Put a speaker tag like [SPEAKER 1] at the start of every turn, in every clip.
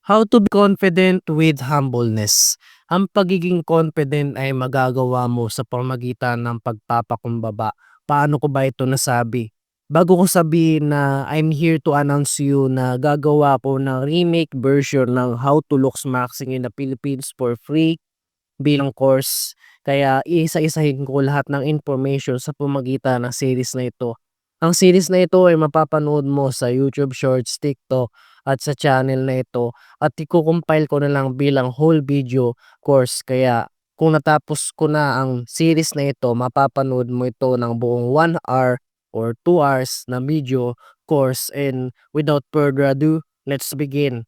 [SPEAKER 1] How to be confident with humbleness. Ang pagiging confident ay magagawa mo sa pamamagitan ng pagpapakumbaba. Paano ko ba ito nasabi? Bago ko sabihin na I'm here to announce you na gagawa ko ng remake version ng How to Lux Maxing in the Philippines for free bilang course. Kaya iisa-isahin ko lahat ng information sa pamamagitan ng series na ito. Ang series na ito ay mapapanood mo sa YouTube Shorts, TikTok at sa channel na ito at iko-compile ko na lang bilang whole video course. Kaya kung natapos ko na ang series na ito, mapapanood mo ito ng buong 1 hour or 2 hours na video course. And without further ado, let's begin.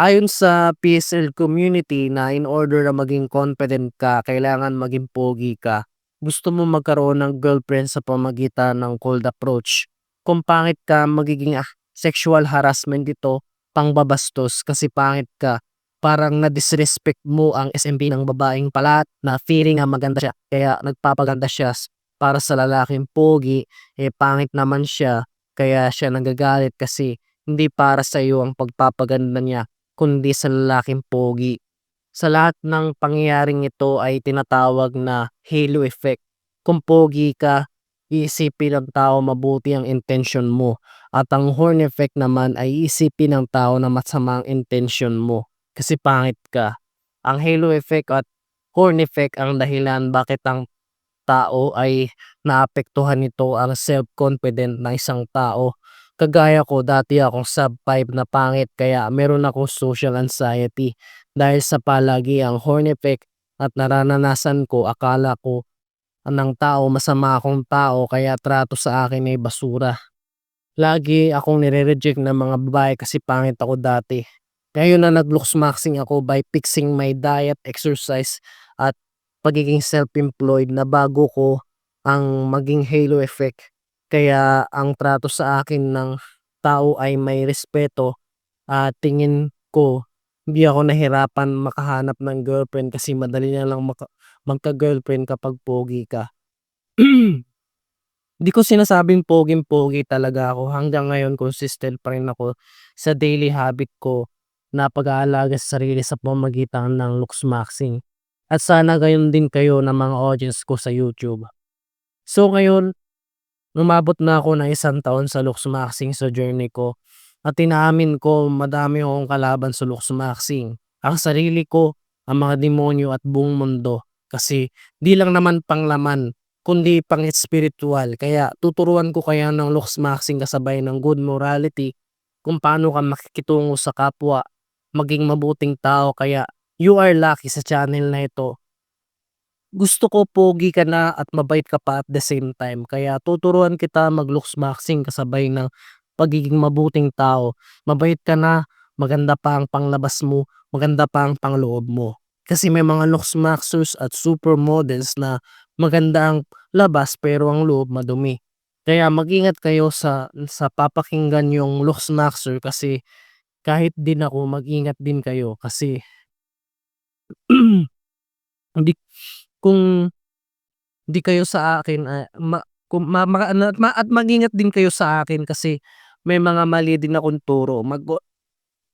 [SPEAKER 1] Ayon sa PSL community na in order na maging confident ka, kailangan maging pogi ka. Gusto mo magkaroon ng girlfriend sa pamagitan ng cold approach. Kung pangit ka, magiging sexual harassment dito, pangbabastos kasi pangit ka. Parang na-disrespect mo ang SMB ng babaeng pala na feeling nga maganda siya. Kaya nagpapaganda siya para sa lalaking pogi, pangit naman siya. Kaya siya nagagalit kasi hindi para sa iyo ang pagpapaganda niya kundi sa lalaking pogi. Sa lahat ng pangyayaring ito ay tinatawag na halo effect. Kung pogi ka, iisipin ng tao mabuti ang intention mo. At ang horn effect naman ay iisipin ng tao na masama ang intention mo. Kasi pangit ka. Ang halo effect at horn effect ang dahilan bakit ang tao ay naapektuhan nito ang self-confident ng isang tao. Kagaya ko, dati akong sub 5 na pangit kaya meron akong social anxiety. Dahil sa palagi ang horn effect at naranasan ko, akala ko ng tao masama akong tao kaya trato sa akin ay basura. Lagi akong nire-reject ng mga babae kasi pangit ako dati. Ngayon na nag-looks maxing ako by fixing my diet, exercise at pagiging self-employed na bago ko ang maging halo effect. Kaya ang trato sa akin ng tao ay may respeto at tingin ko hindi ako nahirapan makahanap ng girlfriend kasi madali na lang magka-girlfriend kapag pogi ka. Di ko sinasabing poging-pogi talaga ako, hanggang ngayon consistent pa rin ako sa daily habit ko na pag-aalaga sa sarili sa pamamagitan ng looks maxing. At sana gayon din kayo ng mga audience ko sa YouTube. So ngayon, umabot na ako ng 1 taon sa looks maxing sa journey ko at inaamin ko madami akong kalaban sa looks maxing. Ang sarili ko, ang mga demonyo at buong mundo kasi di lang naman panglaman kundi pang spiritual. Kaya tuturuan ko kaya ng looks maxing kasabay ng good morality kung paano ka makikitungo sa kapwa, maging mabuting tao. Kaya you are lucky sa channel na ito. Gusto ko pogi ka na at mabait ka pa at the same time. Kaya tuturuan kita mag-looks maxing kasabay ng pagiging mabuting tao. Mabait ka na, maganda pa ang panglabas mo, maganda pa ang pangloob mo. Kasi may mga looks maxers at supermodels na maganda ang labas pero ang loob madumi. Kaya mag-ingat kayo sa papakinggan yung looks maxer kasi kahit din ako mag-ingat din kayo kasi hindi kung di kayo sa akin, kung ano at mag-ingat din kayo sa akin kasi may mga mali din akong turo.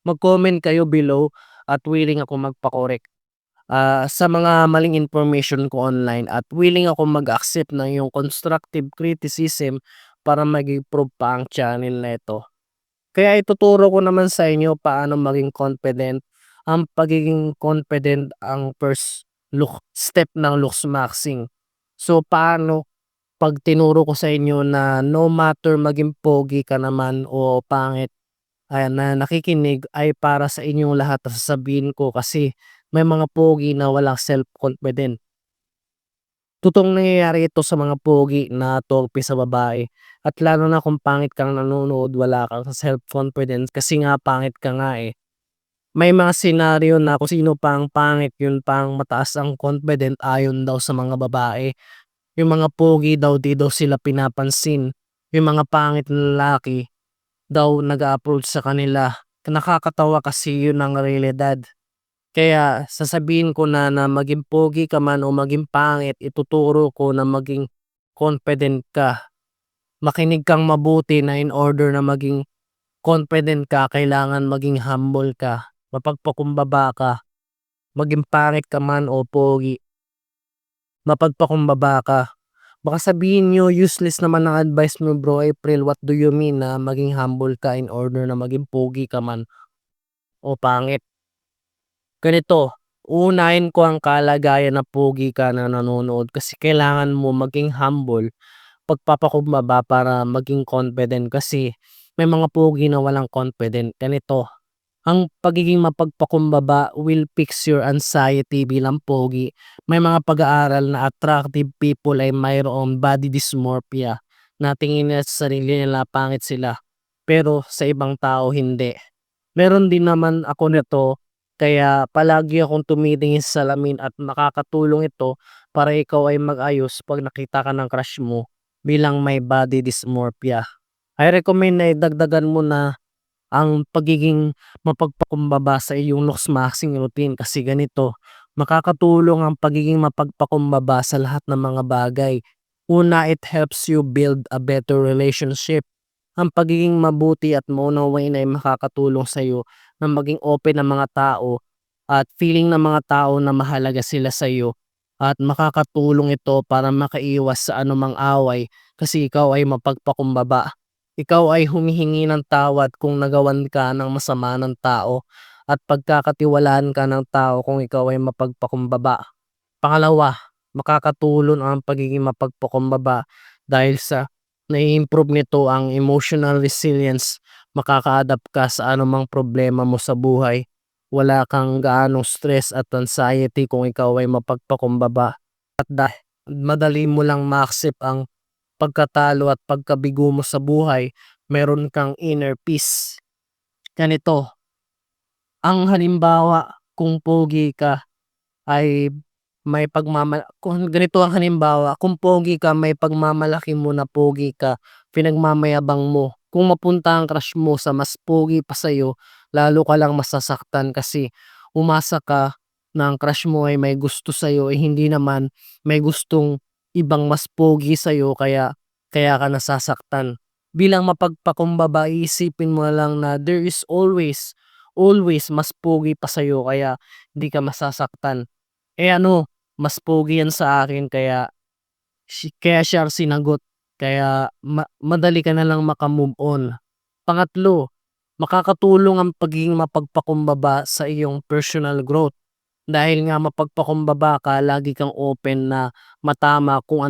[SPEAKER 1] Mag-comment kayo below at willing ako magpa-correct, sa mga maling information ko online at willing ako mag-accept ng iyong constructive criticism para mag-improve pa ang channel na ito. Kaya ituturo ko naman sa inyo paano maging confident. Ang pagiging confident ang first step ng looks maxing. So paano 'pag tinuro ko sa inyo na no matter maging pogi ka naman o pangit, ayan na nakikinig ay para sa inyong lahat na sasabihin ko kasi may mga pogi na walang self-confident. Totoong nangyayari ito sa mga pogi na torpe sa babae at lalo na kung pangit kang nanonood, wala kang self-confidence kasi nga pangit ka nga, eh. May mga senaryo na kung sino pang pangit yun pang mataas ang confident ayon daw sa mga babae. Yung mga pogi daw di daw sila pinapansin, yung mga pangit na lalaki daw nag-a-approach sa kanila. Nakakatawa kasi yun ang realidad. Kaya sasabihin ko na maging pogi ka man o maging pangit, ituturo ko na maging confident ka. Makinig kang mabuti na in order na maging confident ka, kailangan maging humble ka. mapagpakumbaba ka, maging pangit ka man o pogi, mapagpakumbaba ka. Baka sabihin niyo useless naman ang advice mo Bro April, what do you mean na maging humble ka in order na maging pogi ka man o pangit? Ganito, uunahin ko ang kalagayan na pogi ka na nanonood kasi kailangan mo maging humble, pagpapakumbaba para maging confident kasi may mga pogi na walang confident. Ganito, ang pagiging mapagpakumbaba will fix your anxiety bilang pogi. May mga pag-aaral na attractive people ay mayroong body dysmorphia na tingin nila sa sarili nila pangit sila, pero sa ibang tao hindi. Meron din naman ako nito, kaya palagi akong tumitingin sa salamin at makakatulong ito para ikaw ay mag-ayos 'pag nakita ka ng crush mo bilang may body dysmorphia. I recommend na idagdagan mo na ang pagiging mapagpakumbaba sa iyong looks maxing routine kasi ganito, makakatulong ang pagiging mapagpakumbaba sa lahat ng mga bagay. Una, it helps you build a better relationship. Ang pagiging mabuti at maunawain ay makakatulong sa iyo na maging open ang mga tao at feeling ng mga tao na mahalaga sila sa iyo at makakatulong ito para makaiwas sa anumang away kasi ikaw ay mapagpakumbaba. Ikaw ay humihingi ng tawad kung nagawan ka ng masama ng tao at pagkakatiwalaan ka ng tao kung ikaw ay mapagpakumbaba. Pangalawa, makakatulong ang pagiging mapagpakumbaba dahil sa nai-improve nito ang emotional resilience. Makaka-adapt ka sa anumang problema mo sa buhay. Wala kang gaanong stress at anxiety kung ikaw ay mapagpakumbaba. At dahil madali mo lang ma-accept ang pagkatalo at pagkabigo mo sa buhay, meron kang inner peace. Ganito, ang halimbawa kung pogi ka ay kung ganito ang halimbawa, kung pogi ka may pagmamalaki mo na pogi ka, pinagmamayabang mo. Kung mapunta ang crush mo sa mas pogi pa sa'yo, lalo ka lang masasaktan kasi umasa ka na ang crush mo ay may gusto sa'yo, eh hindi naman may gustong ibang mas pogi sa'yo kaya kaya ka nasasaktan. Bilang mapagpakumbaba, iisipin mo na lang na there is always mas pogi pa sa'yo kaya hindi ka masasaktan. Eh, ano, mas pogi yan sa akin kaya kaya siya sinagot. Kaya madali ka na lang maka-move on. Pangatlo, makakatulong ang pagiging mapagpakumbaba sa iyong personal growth. Dahil nga mapagpakumbaba ka, lagi kang open na matama kung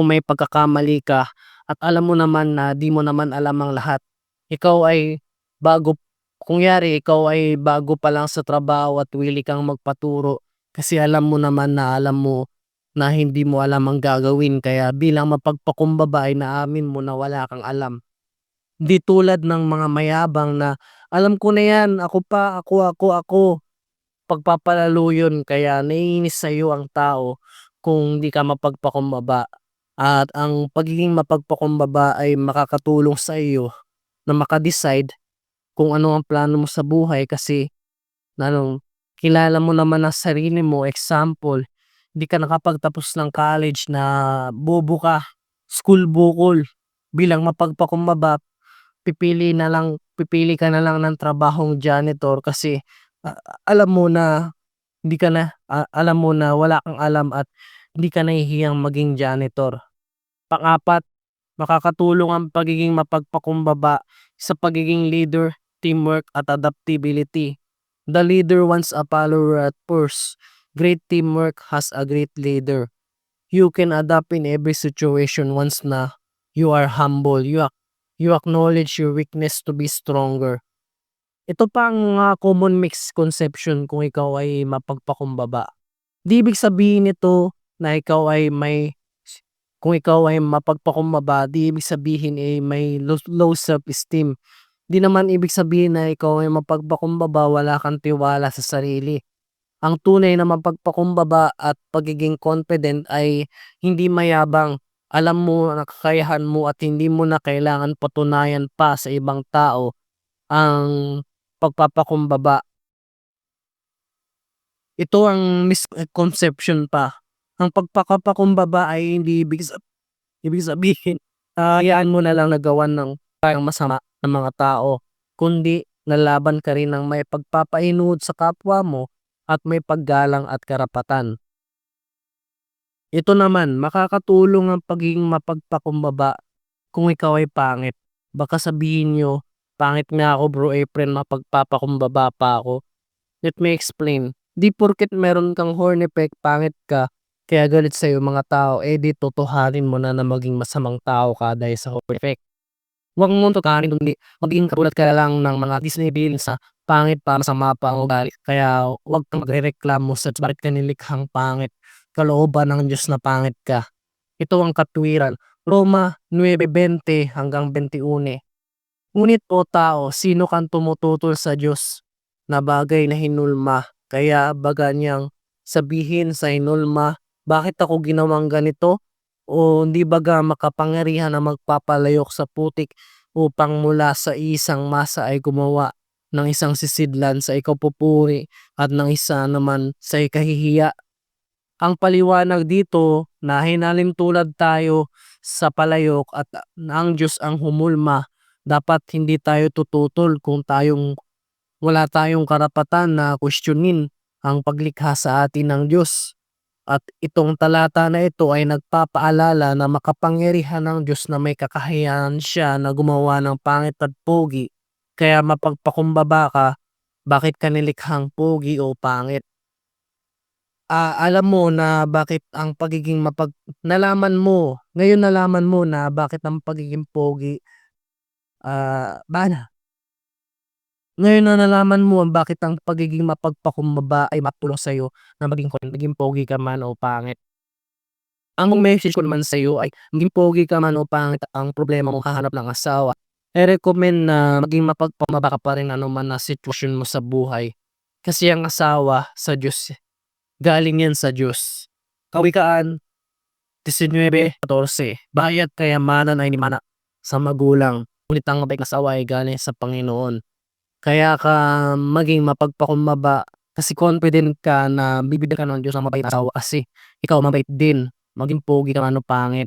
[SPEAKER 1] may pagkakamali ka at alam mo naman na di mo naman alam ang lahat. Ikaw ay bago kunyari ikaw ay bago pa lang sa trabaho at willing kang magpaturo kasi alam mo na hindi mo alam ang gagawin kaya bilang mapagpakumbaba ay naamin mo na wala kang alam. Di tulad ng mga mayabang na, "Alam ko na yan, ako pa, ako." Pagpapalalo yun kaya naiinis sa'yo ang tao kung di ka mapagpakumbaba at ang pagiging mapagpakumbaba ay makakatulong sa iyo na maka-decide kung ano ang plano mo sa buhay kasi kilala mo naman ang sarili mo. Example, di ka nakapagtapos ng college na bobo ka, school bukol. Bilang mapagpakumbaba, pipili ka na lang ng trabahong janitor kasi, ah, alam mo na alam mo na wala kang alam at hindi ka nahihiyang maging janitor. Pang-apat, makakatulong ang pagiging mapagpakumbaba sa pagiging leader, teamwork at adaptability. The leader wants a follower at first. Great teamwork has a great leader. You can adapt in every situation once na you are humble. You acknowledge your weakness to be stronger. Ito pa ang mga common misconception kung ikaw ay mapagpakumbaba. Di ibig sabihin nito na kung ikaw ay mapagpakumbaba, di ibig sabihin may low self-esteem. Di naman ibig sabihin na ikaw ay mapagpakumbaba, wala kang tiwala sa sarili. Ang tunay na mapagpakumbaba at pagiging confident ay hindi mayabang. Alam mo na kakayahan mo at hindi mo na kailangan patunayan pa sa ibang tao ang pagpapakumbaba. Ito ang misconception pa. Ang pagpapakumbaba ay hindi ibig sabihin, hayaan mo na lang na gawan ng masama ng mga tao, kundi lalaban ka rin ng may pagpapainuod sa kapwa mo at may paggalang at karapatan. Ito naman, makakatulong ang pagiging mapagpakumbaba kung ikaw ay pangit. Baka sabihin niyo, "Pangit nga ako Bro Efren, mapagpapakumbaba pa ako." Let me explain. Di porket meron kang hornepek, pangit ka, kaya galit sa'yo mga tao, eh di totohanin mo na na maging masamang tao ka dahil sa hornepek. Huwag mong tukarin kundi maging katulad ka lang ng mga Disney villains na pangit pa, masama pa ang ugali. Kaya huwag kang magrereklamo sa bakit ka nilikhang pangit. Kalooban ng Diyos na pangit ka. Ito ang katwiran. Roma 9:20 hanggang 21. Ngunit o tao, sino kang tumututol sa Diyos na bagay na hinulma? Kaya baga niyang sabihin sa hinulma, bakit ako ginawang ganito? O hindi baga makapangyarihan na magpapalayok sa putik upang mula sa isang masa ay gumawa ng isang sisidlan sa ikaw pupuri at ng isa naman sa ikahihiya. Ang paliwanag dito na hinalin tulad tayo sa palayok at ang Diyos ang humulma, dapat hindi tayo tututol kung wala tayong karapatan na questionin ang paglikha sa atin ng Diyos. At itong talata na ito ay nagpapaalala na makapangyarihan ng Diyos na may kakayahan siya na gumawa ng pangit at pogi. Kaya mapagpakumbaba ka, bakit ka nilikhang pogi o pangit? Alam mo na bakit ang pagiging nalaman mo, ngayon nalaman mo na bakit ang pagiging pogi, bana ngayon na nalaman mo ang bakit ang pagiging mapagpakumbaba ay makatulong sa'yo na maging pogi ka man o pangit. Ang message ko naman sa'yo ay maging pogi ka man o pangit, ang problema mo hahanap ng asawa, i-recommend na maging mapagpakumbaba ka pa rin anuman na sitwasyon mo sa buhay. Kasi ang asawa sa Diyos, galing yan sa Diyos. Kawikaan 19:14, bayat kayamanan ay nimana sa magulang, ngunit ang mabait na asawa ay galing sa Panginoon. Kaya ka maging mapagpakumbaba kasi confident ka na bibigyan ka ng Diyos ng mabait na asawa kasi ikaw mabait din, maging pogi ka man o pangit.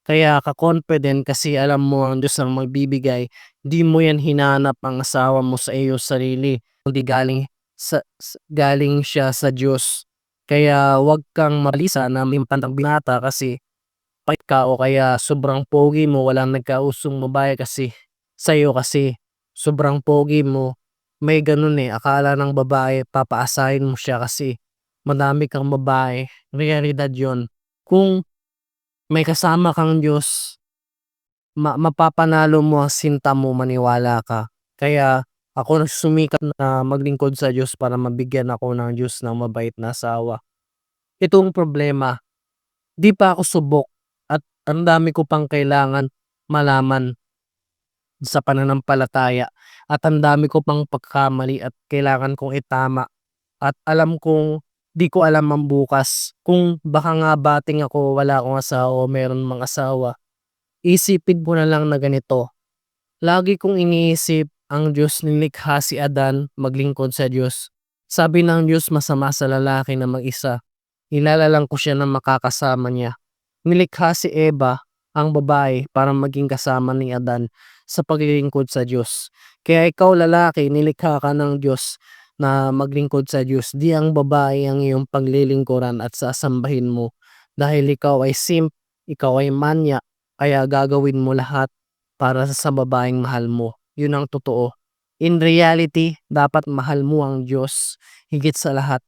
[SPEAKER 1] Kaya ka confident kasi alam mo ang Diyos ang magbibigay, di mo yan hinanap ang asawa mo sa iyong sarili, kundi galing siya sa Diyos. Kaya wag kang mabalisa na maging tandang binata kasi pait ka o kaya sobrang pogi mo, walang nagkausong babae kasi sa'yo kasi sobrang pogi mo. May gano'n, akala ng babae papaasahin mo siya kasi madami kang babae, realidad 'yun. Kung may kasama kang Diyos, mapapanalo mo ang sinta mo, maniwala ka. Kaya ako nagsumikap na maglingkod sa Diyos para mabigyan ako ng Diyos ng mabait na asawa. Itong problema, 'di pa ako subok at ang dami ko pang kailangan malaman sa pananampalataya at ang dami ko pang pagkakamali at kailangan kong itama at alam kong 'di ko alam ang bukas. Kung baka nga bating ako, wala akong asawa o meron mang asawa, isipin mo na lang na ganito, lagi kong iniisip ang Diyos nilikha si Adan maglingkod sa Diyos. Sabi ng Diyos masama sa lalaki na mag-isa, ilalalang ko siya ng makakasama niya. Nilikha si Eva, ang babae, para maging kasama ni Adan sa paglilingkod sa Diyos. Kaya ikaw lalaki, nilikha ka ng Diyos na maglingkod sa Diyos. Di ang babae ang iyong paglilingkuran at sasambahin mo. Dahil ikaw ay ikaw ay manya, kaya gagawin mo lahat para sa babaeng mahal mo. Yun ang totoo. In reality, dapat mahal mo ang Diyos higit sa lahat.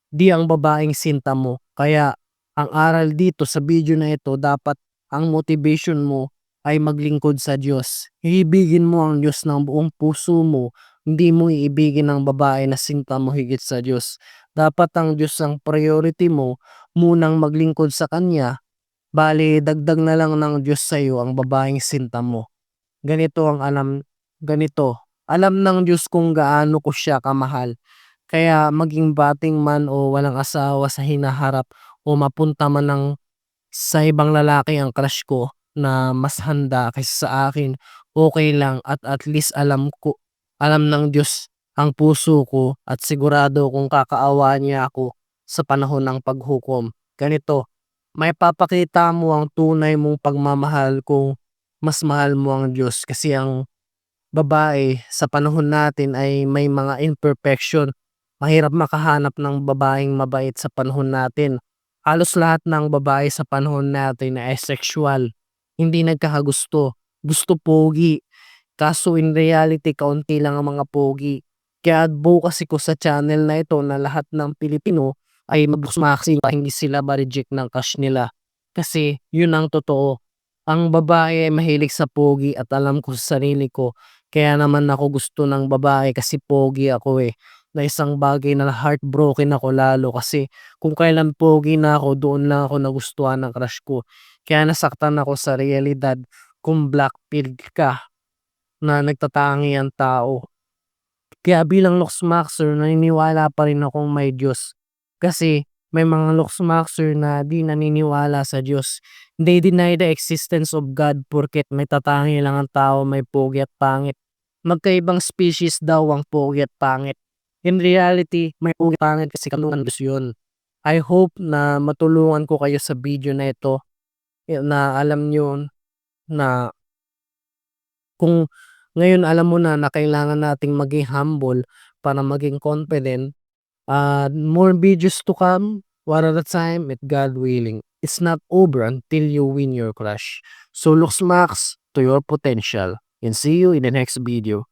[SPEAKER 1] Di ang babaeng sinta mo. Kaya ang aral dito sa video na ito, dapat ang motivation mo ay maglingkod sa Diyos. Iibigin mo ang Diyos ng buong puso mo. Hindi mo iibigin ang babae na sinta mo higit sa Diyos. Dapat ang Diyos ang priority mo, munang maglingkod sa Kanya. Bali, dagdag na lang ng Diyos sa iyo ang babaeng sinta mo. Ganito ang ganito. Alam ng Diyos kung gaano ko siya kamahal. Kaya maging bating man o walang asawa sa hinaharap o mapunta man sa ibang lalaki ang crush ko na mas handa kaysa sa akin, okay lang at least alam ng Diyos ang puso ko at sigurado kung kakaawaan niya ako sa panahon ng paghukom. Ganito, maipapakita mo ang tunay mong pagmamahal kung mas mahal mo ang Diyos kasi ang babae sa panahon natin ay may mga imperfection. Mahirap makahanap ng babaeng mabait sa panahon natin. Halos lahat ng babae sa panahon natin ay sexual, hindi nagkakagusto, gusto pogi. Kaso in reality kaunti lang ang mga pogi. Kaya advocacy ko sa channel na ito na lahat ng Pilipino ay magbuksmaksi para hindi sila ma-reject ng crush nila. Kasi yun ang totoo. Ang babae ay mahilig sa pogi at alam ko sa sarili ko. Kaya naman ako gusto ng babae kasi pogi ako eh. Na isang bagay na heartbroken ako lalo kasi kung kailan pogi na ako doon lang ako nagustuhan ng crush ko. Kaya nasaktan ako sa realidad kung black pill ka na nagtatangi ang tao. Kaya bilang Luxmaxer naniniwala pa rin akong may Diyos. Kasi may mga Luxmaxer na di naniniwala sa Diyos. They deny the existence of God porket may tatangi lang ang tao, may pogi at pangit. Magkaibang species daw ang pogi at pangit. In reality, may pogi at pangit kasi kalungan Diyos yun. I hope na matulungan ko kayo sa video na ito na alam nyo na kung ngayon alam mo na kailangan nating maging humble para maging confident, more videos to come, one at a time, with God willing. It's not over until you win your crush. So looks max to your potential and see you in the next video.